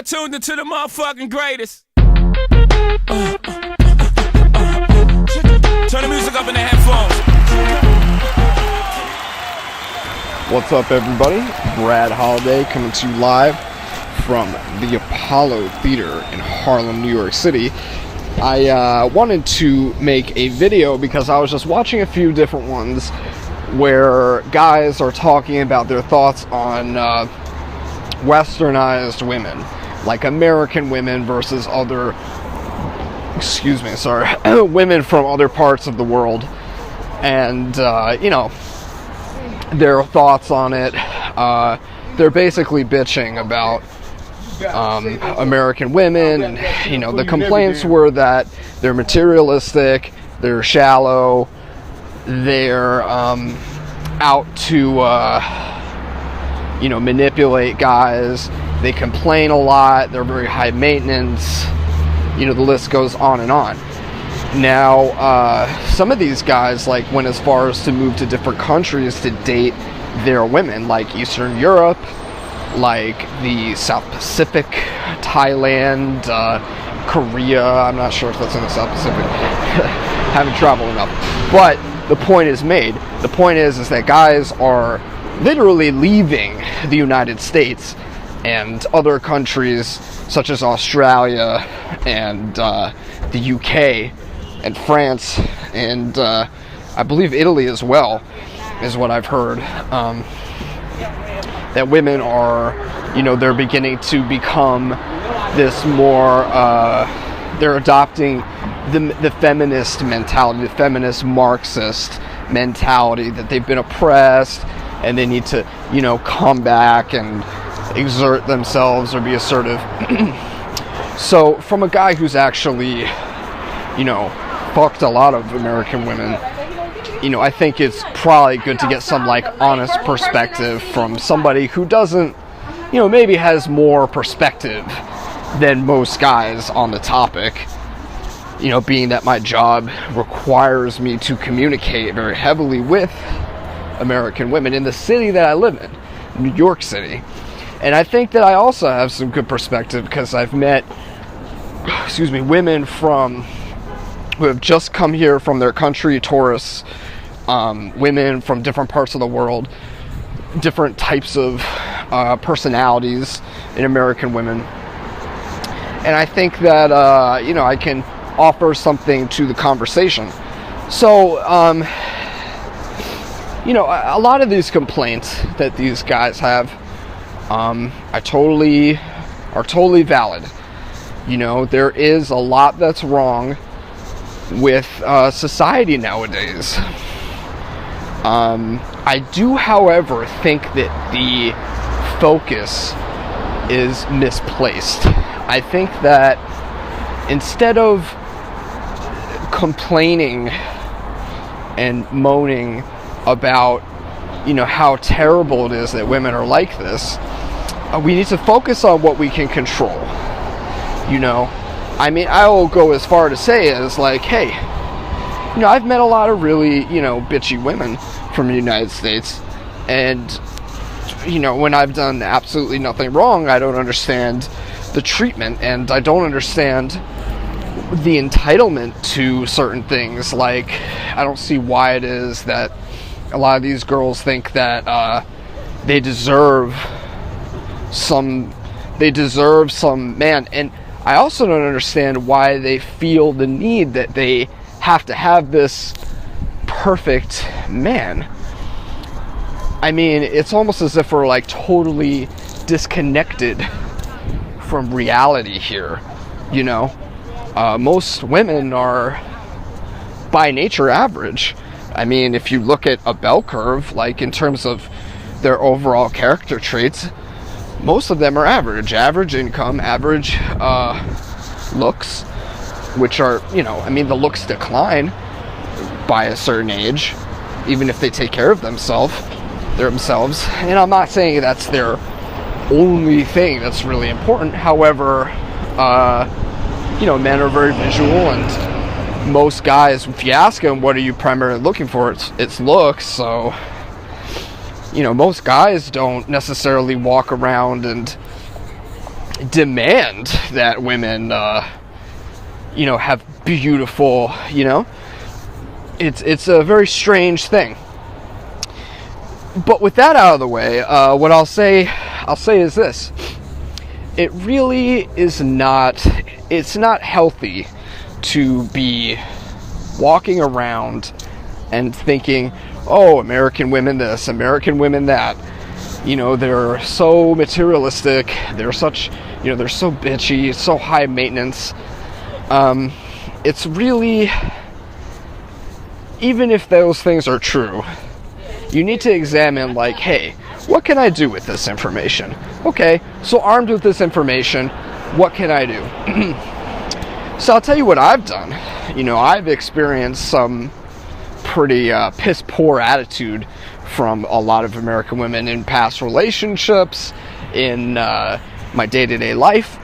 are tuned into the motherfucking greatest. Turn the music up in the headphones. What's up, everybody? Brad Holiday coming to you live from the Apollo Theater in Harlem, New York City. I wanted to make a video because I was just watching a few different ones where guys are talking about their thoughts on westernized women, like American women versus other, women from other parts of the world, and their thoughts on it. They're basically bitching about American women, and the complaints were that they're materialistic, they're shallow, they're out to manipulate guys, they complain a lot, they're very high maintenance, the list goes on and on. Now, some of these guys went as far as to move to different countries to date their women, like Eastern Europe, like the South Pacific, Thailand, Korea. I'm not sure if that's in the South Pacific. Haven't traveled enough. But the point is made. The point is that guys are literally leaving the United States and other countries such as Australia and the UK and France and I believe Italy as well, is what I've heard. That women are, they're beginning to become this more, they're adopting the feminist mentality, the feminist Marxist mentality, that they've been oppressed and they need to, come back and exert themselves or be assertive. So from a guy who's actually, fucked a lot of American women, I think it's probably good to get some honest perspective from somebody who doesn't, maybe has more perspective than most guys on the topic. Being that my job requires me to communicate very heavily with American women in the city that I live in, New York City. And I think that I also have some good perspective because I've met, women who have just come here from their country, tourists, women from different parts of the world, different types of personalities in American women. And I think that, I can offer something to the conversation. So, a lot of these complaints that these guys have are totally valid. There is a lot that's wrong with society nowadays. I do, however, think that the focus is misplaced. I think that instead of complaining and moaning about, how terrible it is that women are like this, we need to focus on what we can control. I will go as far to say as hey, I've met a lot of really, bitchy women from the United States, and, when I've done absolutely nothing wrong, I don't understand the treatment, and I don't understand the entitlement to certain things. I don't see why it is that a lot of these girls think that they deserve some man, and I also don't understand why they feel the need that they have to have this perfect man. It's almost as if we're totally disconnected from reality here. Most women are by nature average. If you look at a bell curve, in terms of their overall character traits, most of them are average income, average looks, which are, the looks decline by a certain age, even if they take care of themselves. And I'm not saying that's their only thing that's really important. However, men are very visual, and most guys, if you ask them, what are you primarily looking for? It's looks. So, most guys don't necessarily walk around and, demand that women, have beautiful, it's a very strange thing. But with that out of the way, what I'll say is this. It really is not, it's not healthy to be walking around and thinking, oh, American women this, American women that. They're so materialistic, they're such, they're so bitchy, so high maintenance. It's really, even if those things are true, you need to examine, like, hey, what can I do with this information? Okay, so armed with this information, what can I do? So I'll tell you what I've done. I've experienced some pretty piss poor attitude from a lot of American women in past relationships, in my day-to-day life.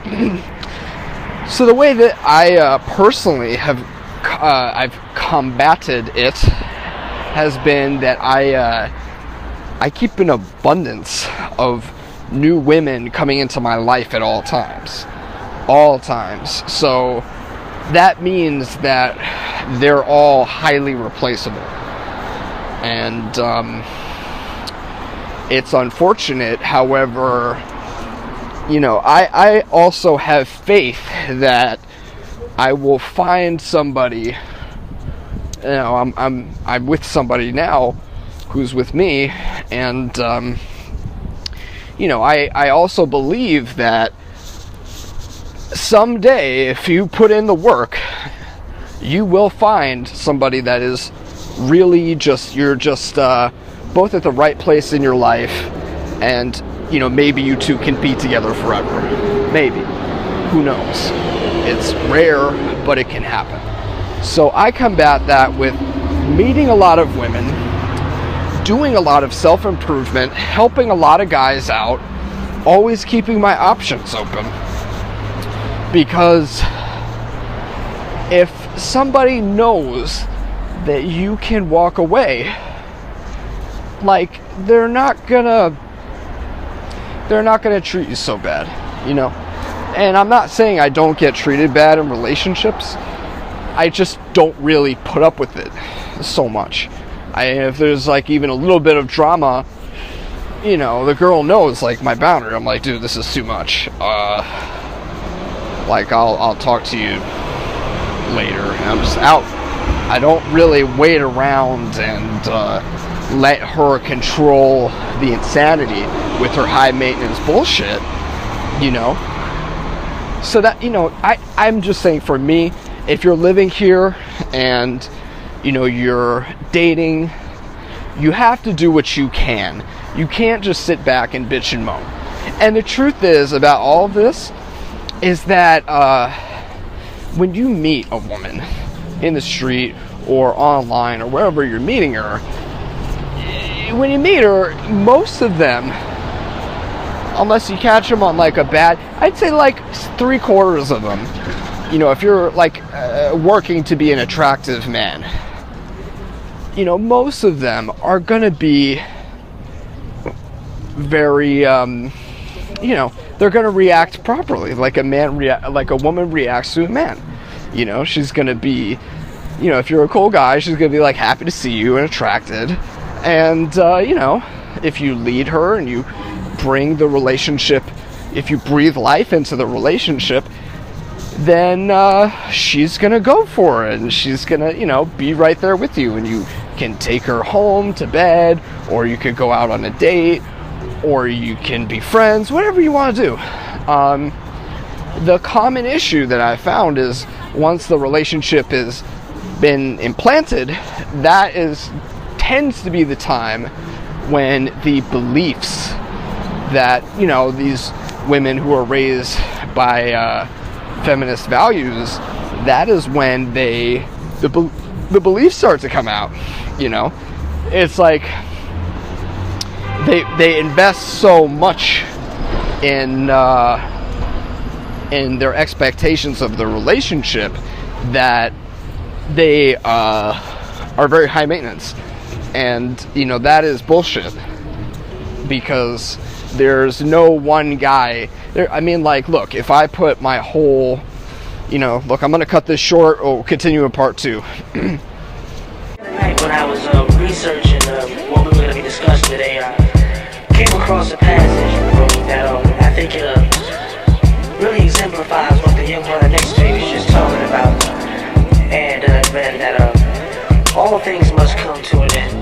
So the way that I personally have I've combated it has been that I keep an abundance of new women coming into my life at all times. So that means that they're all highly replaceable. And it's unfortunate, however, I also have faith that I will find somebody. I'm with somebody now who's with me, and I also believe that someday, if you put in the work, you will find somebody that is really you're just both at the right place in your life, and maybe you two can be together forever. Maybe. Who knows? It's rare, but it can happen. So I combat that with meeting a lot of women, doing a lot of self-improvement, helping a lot of guys out, always keeping my options open. Because if somebody knows that you can walk away, like, they're not gonna treat you so bad, And I'm not saying I don't get treated bad in relationships. I just don't really put up with it so much. If there's like even a little bit of drama, the girl knows like my boundary. I'm like, dude, this is too much. I'll talk to you later. And I'm just out. I don't really wait around and let her control the insanity with her high maintenance bullshit, So that, I'm just saying, for me, if you're living here and, you're dating, you have to do what you can. You can't just sit back and bitch and moan. And the truth is about all of this is that when you meet a woman in the street or online or wherever you're meeting her, when you meet her, most of them, unless you catch them on like a bad, I'd say like 3/4 of them, if you're like working to be an attractive man, most of them are gonna be very, they're gonna react properly, like a woman reacts to a man. She's gonna be, if you're a cool guy, she's gonna be like happy to see you and attracted. And, if you lead her and you bring the relationship, if you breathe life into the relationship, then she's going to go for it. And she's going to, be right there with you. And you can take her home to bed, or you could go out on a date, or you can be friends, whatever you want to do. The common issue that I found is once the relationship has been implanted, that tends to be the time when the beliefs that, these women who are raised by feminist values, that is when the beliefs start to come out. It's like they invest so much in their expectations of the relationship that they are very high maintenance. And, that is bullshit. Because There's no one guy. I mean, like, look, if I put my whole, look, I'm going to cut this short. We'll continue in part 2. When I was researching what we were going to be discussing today, I came across a passage that I think it really exemplifies what the young brother next to me was just talking about, and that all things must come to an end.